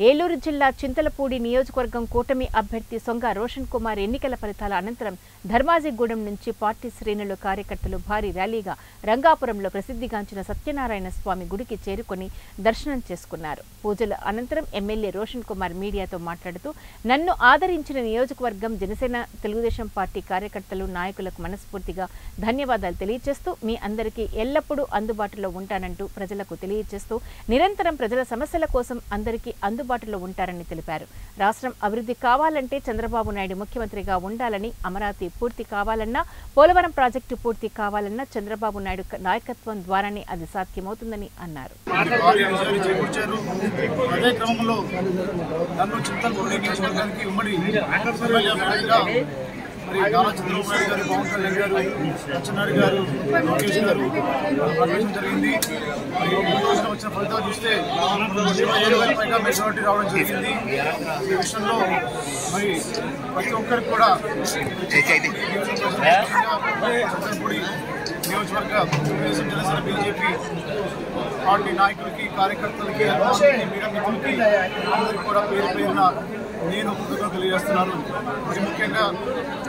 ఏలూరు జిల్లా చింతలపూడి నియోజకవర్గం కూటమి అభ్యర్థి సొంగ రోషన్ కుమార్ ఎన్నికల ఫలితాల అనంతరం ధర్మాజిగూడెం నుంచి పార్టీ శ్రేణులు కార్యకర్తలు భారీ ర్యాలీగా రంగాపురంలో ప్రసిద్ధిగాంచిన సత్యనారాయణ స్వామి గుడికి చేరుకొని దర్శనం చేసుకున్నారు. పూజల అనంతరం ఎమ్మెల్యే రోషన్ కుమార్ మీడియాతో మాట్లాడుతూ నన్ను ఆదరించిన నియోజకవర్గం జనసేన తెలుగుదేశం పార్టీ కార్యకర్తలు నాయకులకు మనస్ఫూర్తిగా ధన్యవాదాలు తెలియజేస్తూ మీ అందరికీ ఎల్లప్పుడూ అందుబాటులో ఉంటానంటూ ప్రజలకు తెలియజేస్తూ నిరంతరం ప్రజల సమస్యల కోసం అందరికీ అందుబాటులో ఉంటారని తెలిపారు. రాష్ట్రం అభివృద్ధి కావాలంటే చంద్రబాబు నాయుడు ముఖ్యమంత్రిగా ఉండాలని, అమరావతి పూర్తి కావాలన్నా, పోలవరం ప్రాజెక్టు పూర్తి కావాలన్నా చంద్రబాబు నాయుడు నాయకత్వం ద్వారానే అది సాధ్యమవుతుందని అన్నారు. చంద్రబాబు నాయుడు గారు, పవన్ కళ్యాణ్ గారు, అచ్చెన్నాయుడు గారు, లోకేష్ గారు ప్రకటించడం జరిగింది. వచ్చిన ఫలితాలు చూస్తే 27,000 పైగా మెజారిటీ రావడం జరిగింది. ఈ విషయంలో మరి ప్రతి ఒక్కరికి కూడా చింతలపూడి నియోజకవర్గ తెలుగుదేశం జనసేన బీజేపీ పార్టీ నాయకులకి, కార్యకర్తలకి, మీడియా మిత్రులకి అందరికీ కూడా పేరు పేరున నేను కృతజ్ఞతలు తెలియజేస్తున్నాను. మరి ముఖ్యంగా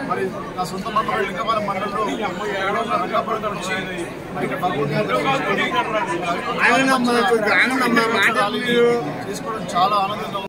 మరి నా సొంత మండలం లింగవరం మండలంలో రంగాపురం వచ్చి మరి ఇక్కడ భగవంతుని చేసుకోవడం చాలా ఆనందంగా